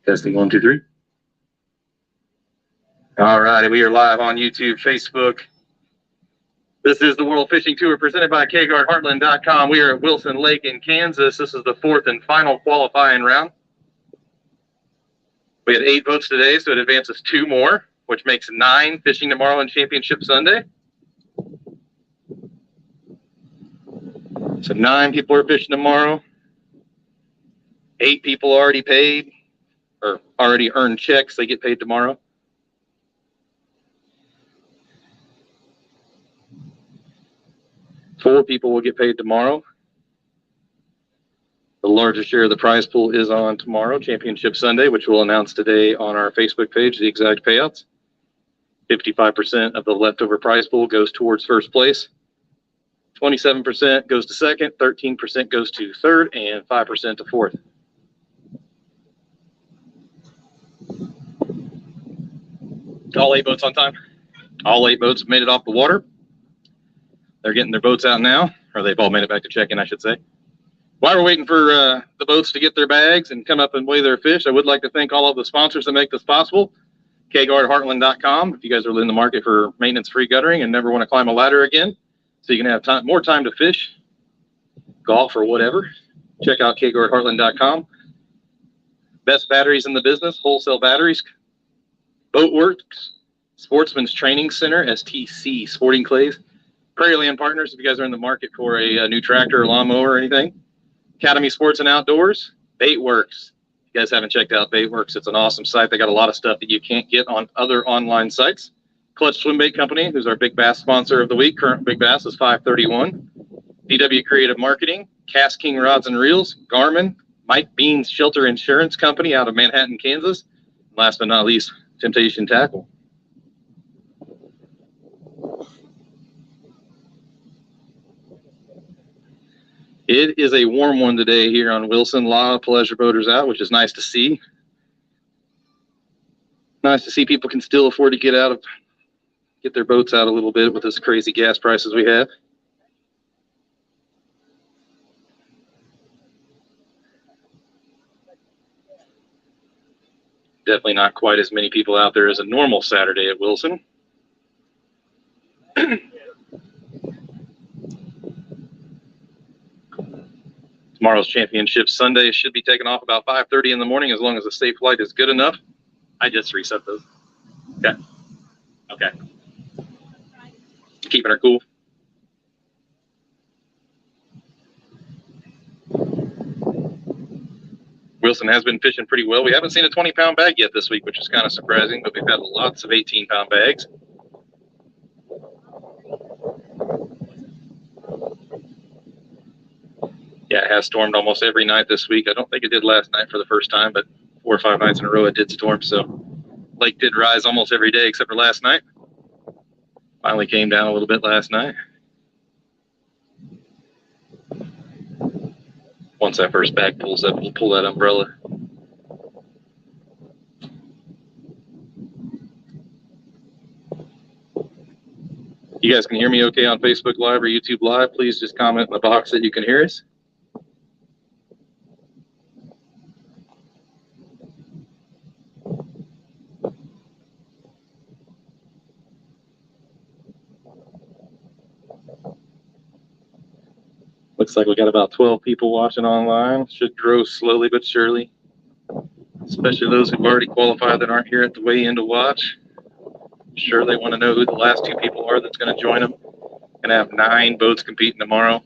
Testing 1, 2, 3. All righty, we are live on YouTube, Facebook. This is the World Fishing Tour presented by KGuardHeartland.com. We are at Wilson Lake in Kansas. This is the fourth and final qualifying round. We had 8 boats today, so it advances 2 more, which makes 9 fishing tomorrow and Championship Sunday. So 9 people are fishing tomorrow. 8 people already paid or already earned checks. They get paid tomorrow. Four people will get paid tomorrow. The largest share of the prize pool is on tomorrow, Championship Sunday, which we'll announce today on our Facebook page, the exact payouts. 55% of the leftover prize pool goes towards first place. 27% goes to second, 13% goes to third, and 5% to fourth. All 8 boats on time. All 8 boats have made it off the water. They're getting their boats out now, or they've all made it back to check-in, I should say. While we're waiting for the boats to get their bags and come up and weigh their fish, I would like to thank all of the sponsors that make this possible. KGuardHeartland.com. If you guys are in the market for maintenance-free guttering and never want to climb a ladder again, so you can have more time to fish, golf, or whatever, check out KGuardHeartland.com. Best batteries in the business, wholesale batteries. Boatworks, Sportsman's Training Center, STC, Sporting Clays. Prairie Land Partners, if you guys are in the market for a new tractor or lawnmower or anything. Academy Sports and Outdoors. Baitworks. If you guys haven't checked out Baitworks, it's an awesome site. They got a lot of stuff that you can't get on other online sites. Clutch Swim Bait Company, who's our Big Bass sponsor of the week. Current Big Bass is 531. DW Creative Marketing. Cast King Rods and Reels. Garmin. Mike Bean's Shelter Insurance Company out of Manhattan, Kansas. And last but not least, Temptation Tackle. It is a warm one today here on Wilson. A lot of pleasure boaters out, which is nice to see. Nice to see people can still afford to get their boats out a little bit with this crazy gas prices we have. Definitely not quite as many people out there as a normal Saturday at Wilson. Tomorrow's Championship Sunday should be taken off about 5:30 in the morning as long as the safe flight is good enough. I just reset those. Okay. Okay. Keeping her cool. Wilson has been fishing pretty well. We haven't seen a 20-pound bag yet this week, which is kind of surprising, but we've had lots of 18-pound bags. Yeah, it has stormed almost every night this week. I don't think it did last night for the first time, but 4 or 5 nights in a row it did storm. So lake did rise almost every day except for last night. Finally came down a little bit last night. Once that first bag pulls up, we'll pull that umbrella. You guys can hear me okay on Facebook Live or YouTube Live? Please just comment in the box that you can hear us. Looks like we got about 12 people watching online. Should grow slowly but surely, especially those who've already qualified that aren't here at the weigh-in to watch. Sure, they want to know who the last 2 people are that's going to join them. Going to have 9 boats competing tomorrow.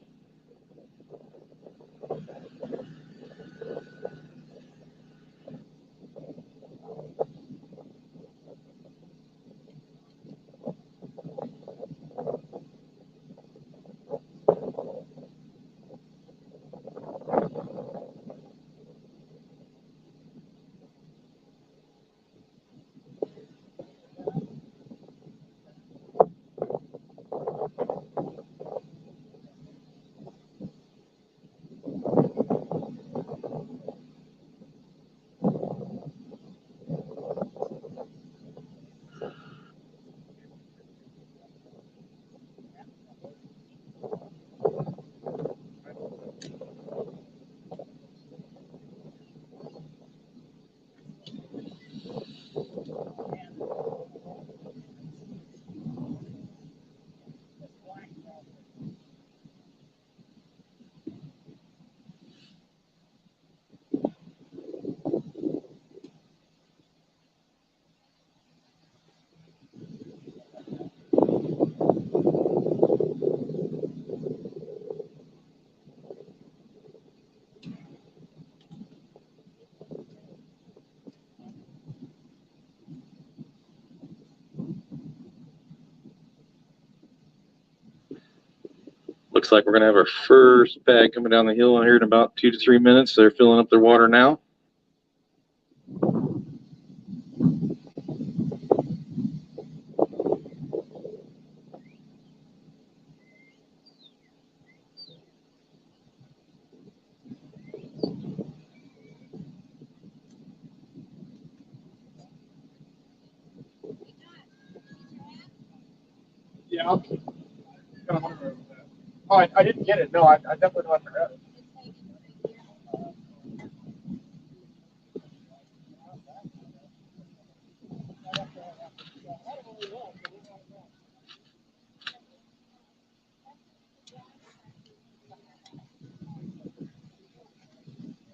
Looks like we're going to have our first bag coming down the hill here in about 2 to 3 minutes. They're filling up their water now. Yeah. Oh, I didn't get it. No, I definitely don't forget it.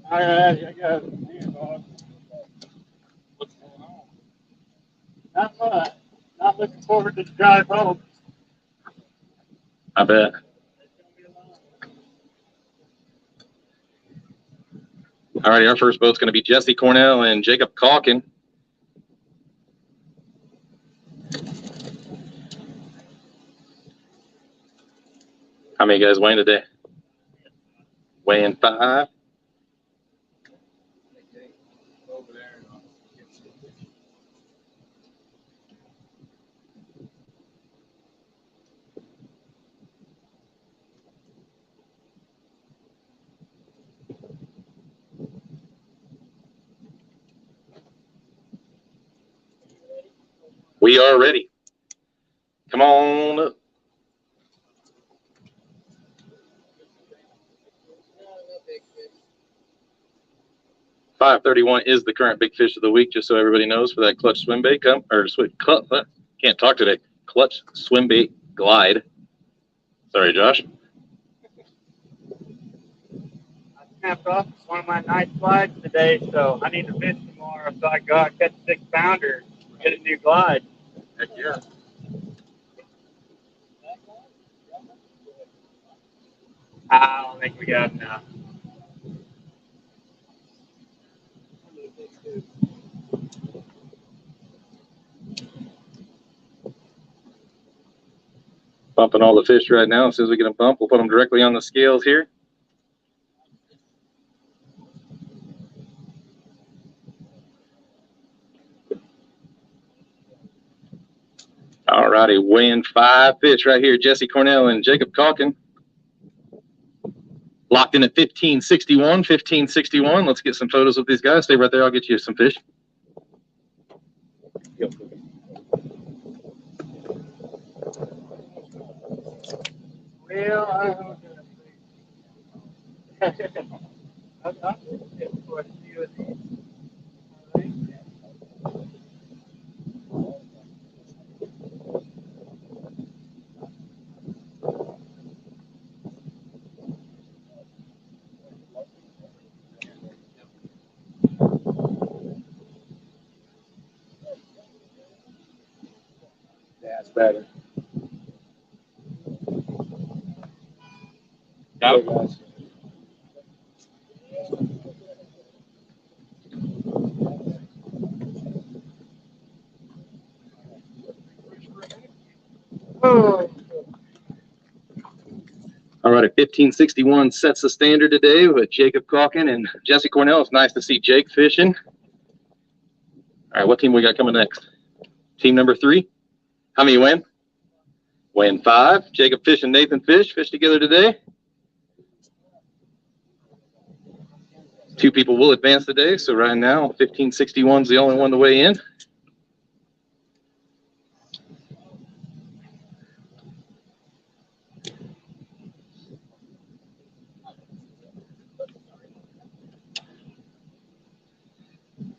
All right, I got it. What's going on? Not much. Not looking forward to the drive home. I bet. All righty, our first boat's going to be Jesse Cornell and Jacob Calkin. How many guys weighing today? Weighing 5. We are ready. Come on up. 531 is the current big fish of the week, just so everybody knows, for that clutch swim bait. Can't talk today. Clutch swim bait glide. Sorry, Josh. I snapped off one of my nice slides today, so I need to fish tomorrow. So I go out, catch a 6-pounder, get a new glide. Heck yeah. I don't think we got enough. Bumping all the fish right now. As soon as we get them bumped, we'll put them directly on the scales here. All righty, weighing 5 fish right here. Jesse Cornell and Jacob Calkin. Locked in at 1561, 1561. Let's get some photos with these guys. Stay right there. I'll get you some fish. Well, I don't I'm looking for a few of these. That's better. Got it, guys. Oh. All right, 1561 sets the standard today with Jacob Calkin and Jesse Cornell. It's nice to see Jake fishing. All right, what team we got coming next? Team number 3. How many win? Weighing 5. Jacob Fish and Nathan Fish fish together today. 2 people will advance today, so right now 1561 is the only one to weigh in.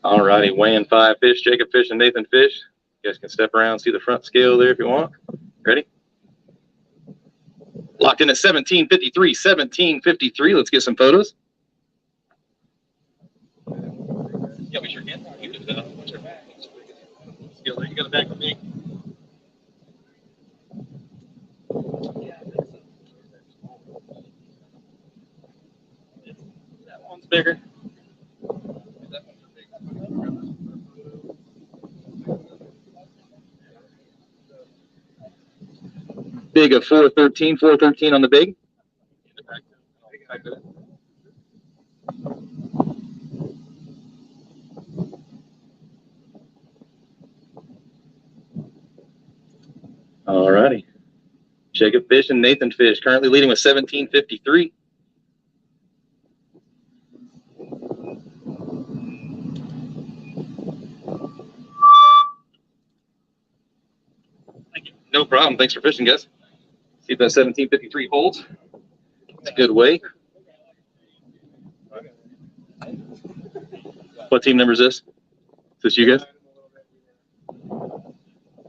All righty, weighing 5 fish, Jacob Fish and Nathan Fish. You guys can step around, see the front scale there if you want. Ready? Locked in at 1753, 1753. Let's get some photos. Yeah, we sure can. What's your bag? You got a bag for me? That one's bigger. Big of 413, 413 on the big. All righty. Jacob Fish and Nathan Fish currently leading with 17:53. No problem. Thanks for fishing, guys. See if that 17:53 holds. It's a good weight. What team number is this? Is this you guys?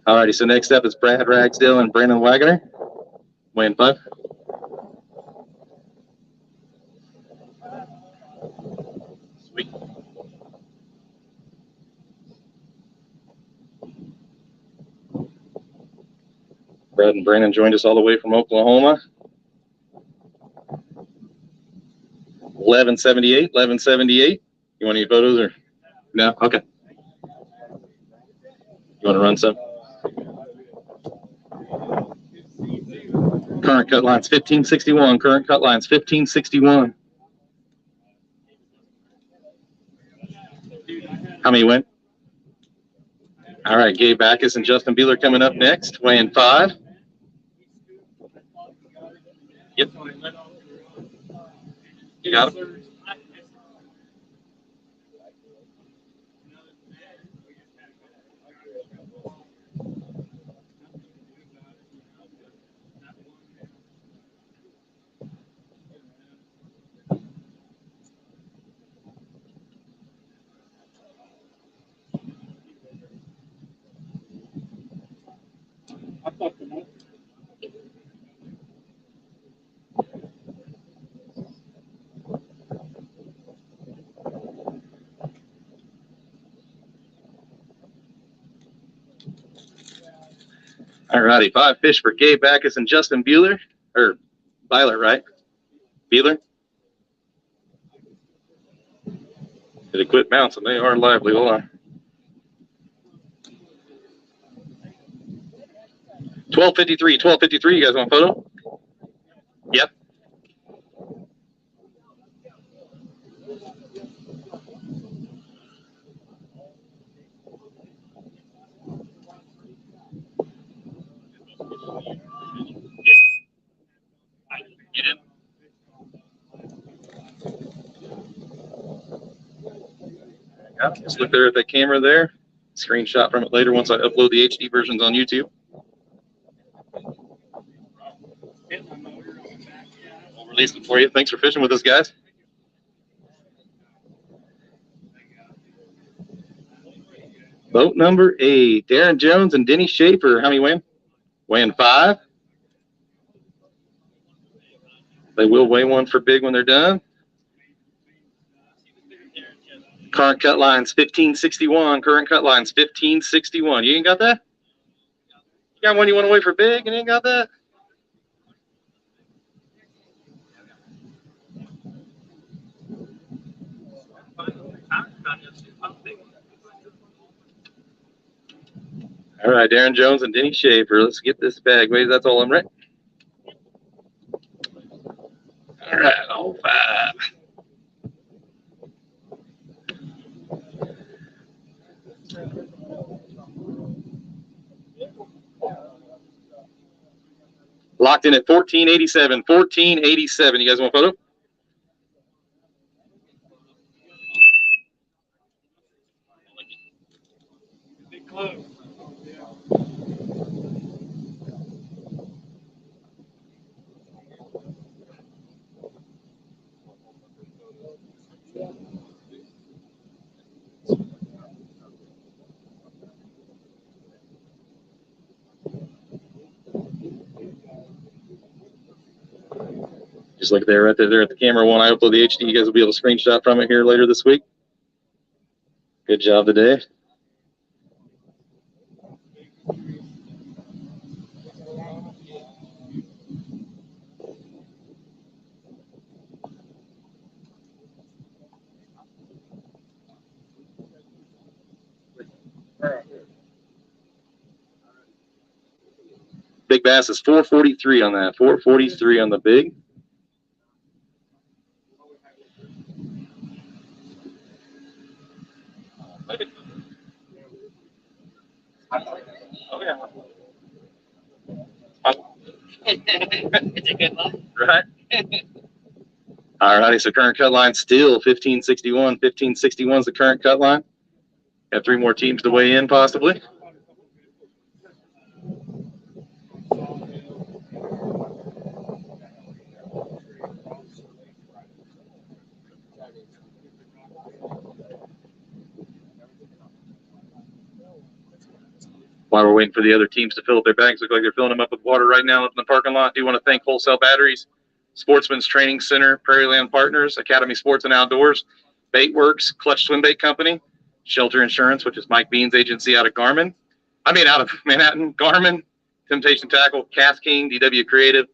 All righty. So next up is Brad Ragsdale and Brandon Wagoner. Weighing 5. Sweet. Brad and Brandon joined us all the way from Oklahoma. 1178, 1178. You want any photos or no? Okay. You want to run some? Current cut lines 1561. Current cut lines 1561. How many went? All right, Gabe Backus and Justin Beeler coming up next, weighing 5. Yep. You got him? All righty, 5 fish for Gabe Backus and Justin Beeler, or Byler, right? Beeler? Did it quit bouncing? They are lively. Hold on. 12:53, 12:53. You guys want a photo? Yep. You did. Just look there at that camera there. Screenshot from it later once I upload the HD versions on YouTube. We'll release them for you. Thanks for fishing with us, guys. Boat number 8, Darren Jones and Denny Schaefer. How many win? Weighing 5. They will weigh one for big when they're done. Current cut lines 1561. Current cut lines 1561. You ain't got that? You got one you want to weigh for big and you ain't got that? All right, Darren Jones and Denny Schaefer. Let's get this bag weighed. That's all I'm ready. All right, all 5. Locked in at 1487. 1487. You guys want a photo? Close. Just like there, right there at the camera one. I upload the HD. You guys will be able to screenshot from it here later this week. Good job today. Big bass is 443 on that. 443 on the big. Oh, yeah. It's a good luck. Right. All righty, so current cut line still 1561. 1561 is the current cut line. Got 3 more teams to weigh in, possibly. While we're waiting for the other teams to fill up their bags, look like they're filling them up with water right now in the parking lot. Do want to thank Wholesale Batteries, Sportsman's Training Center, Prairie Land Partners, Academy Sports and Outdoors, Bait Works, Clutch Swim Bait Company, Shelter Insurance, which is Mike Bean's agency out of out of Manhattan, Garmin, Temptation Tackle, Cast King, DW Creative,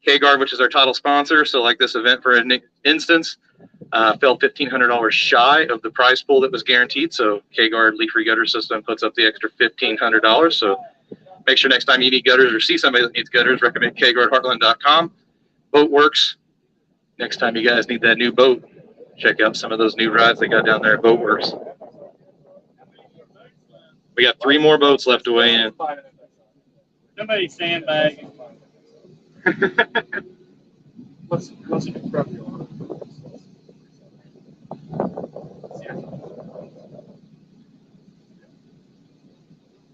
K-Guard, which is our title sponsor. So like this event, for an instance, fell $1,500 shy of the prize pool that was guaranteed. So K-Guard leaf-free gutter system puts up the extra $1,500. So make sure next time you need gutters or see somebody that needs gutters, recommend kguardheartland.com. Boat Works. Next time you guys need that new boat, check out some of those new rides they got down there at Boat Works. We got 3 more boats left to weigh in. Somebody sandbagging. What's the problem?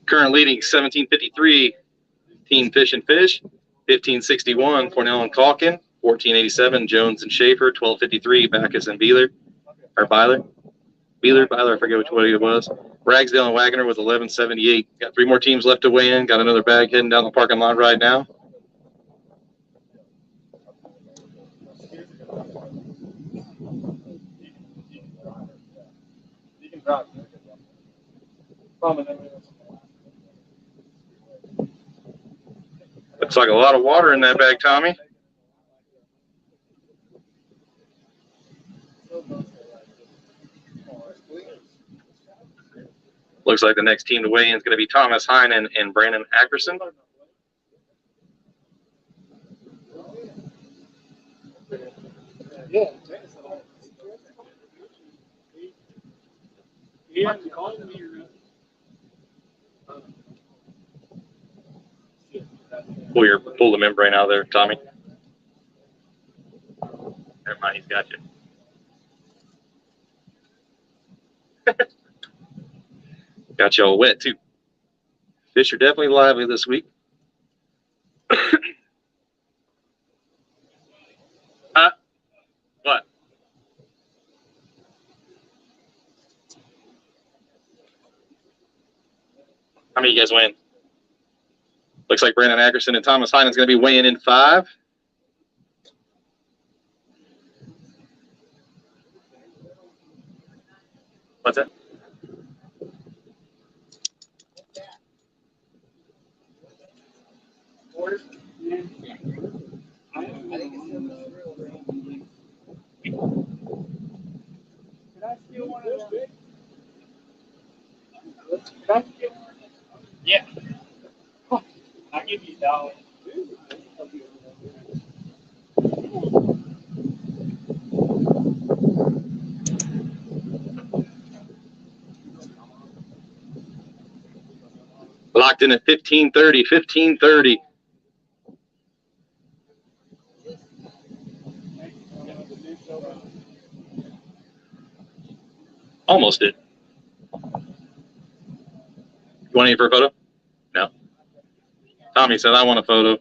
Current leading 1753, Team Fish and Fish. 1561, Cornell and Calkin. 1487, Jones and Schaefer. 1253, Backus and Beeler. Beeler, I forget which one it was. Ragsdale and Wagner was 1178. Got 3 more teams left to weigh in. Got another bag heading down the parking lot right now. Looks like a lot of water in that bag, Tommy. Looks like the next team to weigh in is going to be Thomas Heinen and Brandon Ackerson. Yeah. Pull the membrane out of there, Tommy. Never mind, he's got you. Got you all wet, too. Fish are definitely lively this week. What? How many of you guys weighing? Looks like Brandon Ackerson and Thomas Heinen is going to be weighing in 5. What's that? Yeah. I'll give you $1. Locked in at 1530, 1530. Almost did. You want any for a photo? No. Tommy said, I want a photo.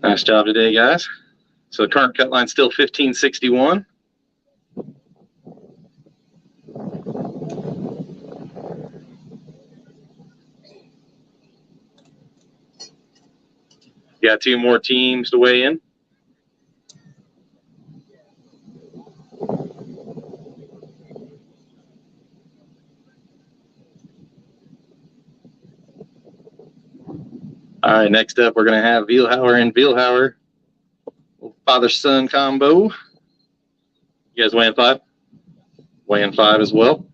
Nice job today, guys. So the current cut line still 1561. Got 2 more teams to weigh in. All right, next up, we're going to have Vielhauer and Vielhauer. Father-son combo. You guys weighing 5? Weighing 5 as well.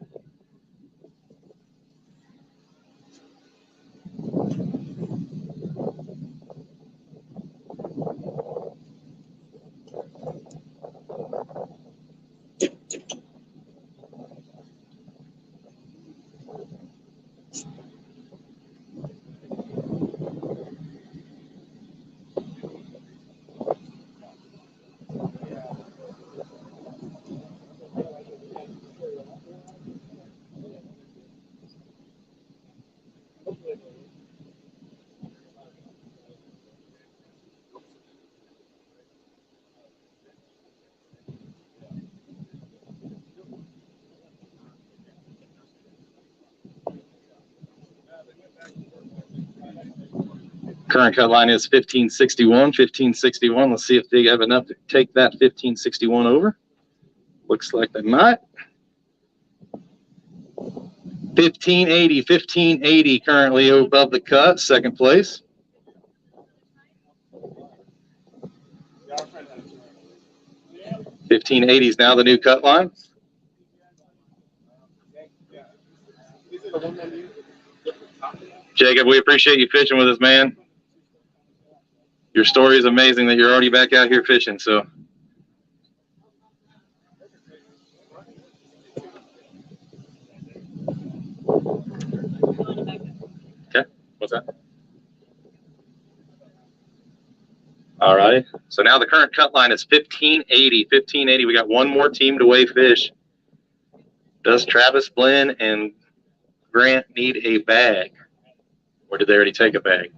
Current cut line is 1561. 1561. Let's see if they have enough to take that 1561 over. Looks like they might. 1580. 1580 currently above the cut, second place. 1580 is now the new cut line. Jacob, we appreciate you fishing with us, man. Your story is amazing that you're already back out here fishing. So, okay, what's that? All right. So now the current cut line is 1580. 1580. We got one more team to weigh fish. Does Travis Blinn and Grant need a bag? Or did they already take a bag?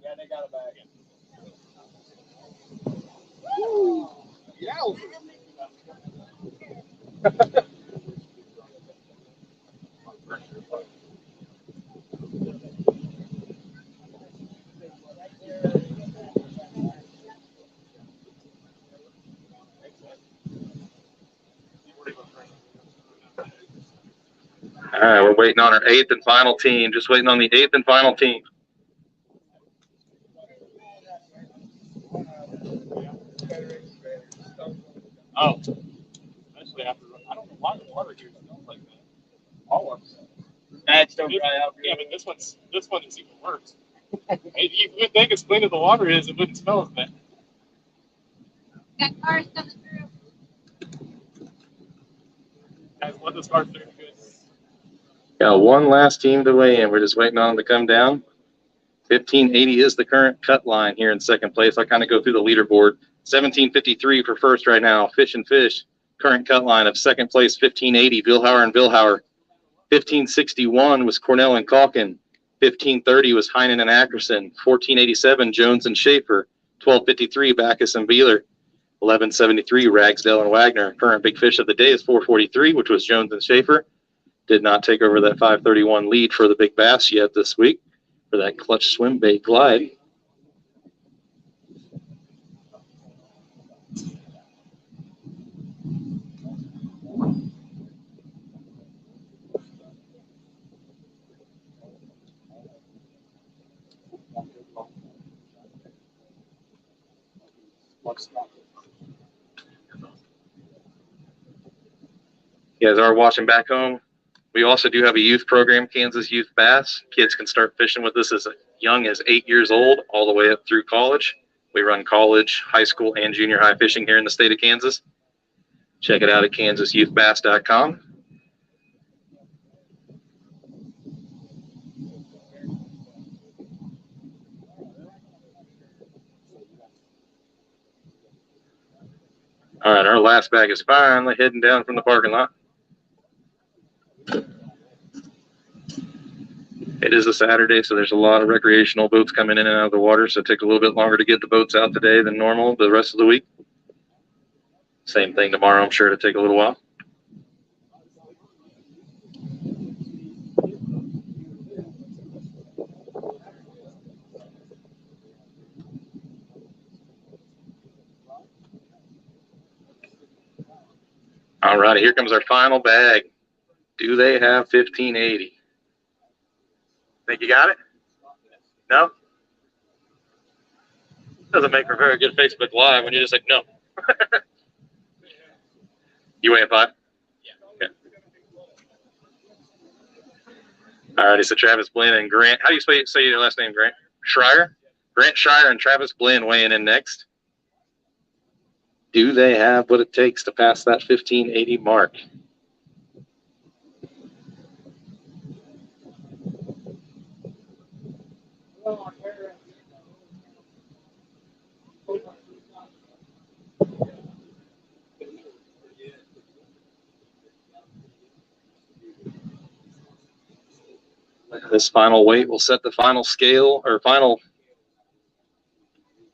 Yeah, they got a bag. Woo! Yeah. All right, we're waiting on our 8th and final team. Just waiting on the 8th and final team. Oh, especially after I don't know why the water here smells like that. All of them. That's don't dry out. Yeah, but this one is even worse. You would think as clean as the water is, it wouldn't smell as bad. Got cars coming through. Guys, let this car through. Good. Got one last team to weigh in. We're just waiting on them to come down. 1580 is the current cut line here in second place. I'll kind of go through the leaderboard. 1753 for first right now. Fish and Fish. Current cut line of second place, 1580. Vilhauer and Vilhauer. 1561 was Cornell and Calkin. 1530 was Heinen and Ackerson. 1487 Jones and Schaefer. 1253 Backus and Beeler. 1173 Ragsdale and Wagner. Current big fish of the day is 443, which was Jones and Schaefer. Did not take over that 531 lead for the big bass yet this week for that clutch swim bait glide. You guys are watching back home. We also do have a youth program, Kansas Youth Bass. Kids can start fishing with us as young as 8 years old, all the way up through college. We run college, high school, and junior high fishing here in the state of Kansas. Check it out at kansasyouthbass.com. All right, our last bag is finally heading down from the parking lot. It is a Saturday, so there's a lot of recreational boats coming in and out of the water, so it takes a little bit longer to get the boats out today than normal the rest of the week. Same thing tomorrow, I'm sure it'll take a little while. All righty, here comes our final bag. Do they have 1580? Think you got it? No? Doesn't make for a very good Facebook Live when you just like, no. You weigh at 5? Yeah. Okay. All righty, so Travis Blinn and Grant. How do you say your last name, Grant? Schreier? Grant Schreier and Travis Blinn weighing in next. Do they have what it takes to pass that 1580 mark? This final weight will set the final scale or final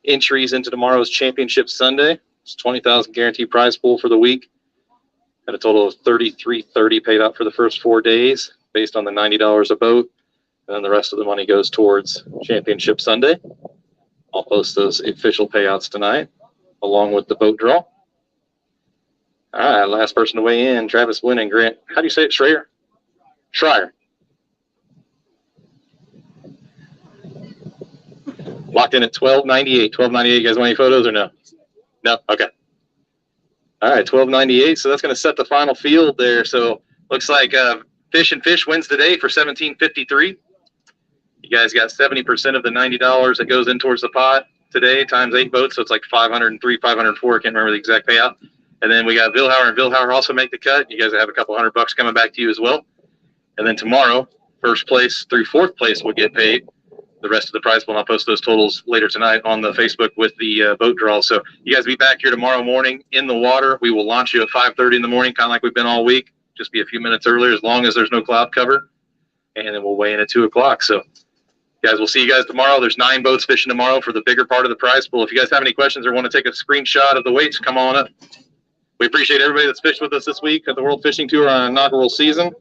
entries into tomorrow's championship Sunday. It's 20,000 guaranteed prize pool for the week. Had a total of $33.30 paid out for the first 4 days based on the $90 a boat. And then the rest of the money goes towards Championship Sunday. I'll post those official payouts tonight, along with the boat draw. All right, last person to weigh in, Travis Wynn and Grant. How do you say it, Schreier? Schreier. Locked in at 1298. 1298. You guys want any photos or no? No? Okay. All right, 1298. So that's going to set the final field there. So looks like Fish and Fish wins today for $17.53. You guys got 70% of the $90 that goes in towards the pot today times 8 boats. So it's like 503, 504. I can't remember the exact payout. And then we got Vilhauer and Vilhauer also make the cut. You guys have a couple $100 coming back to you as well. And then tomorrow, first place through fourth place will get paid. The rest of the prize pool, I'll post those totals later tonight on the Facebook with the boat draw. So you guys be back here tomorrow morning in the water. We will launch you at 5:30 in the morning, kind of like we've been all week. Just be a few minutes earlier as long as there's no cloud cover. And then we'll weigh in at 2 o'clock. So guys, we'll see you guys tomorrow. There's 9 boats fishing tomorrow for the bigger part of the prize pool. If you guys have any questions or want to take a screenshot of the weights, come on up. We appreciate everybody that's fished with us this week at the World Fishing Tour on inaugural season.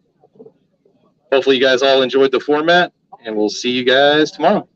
Hopefully you guys all enjoyed the format, and we'll see you guys tomorrow.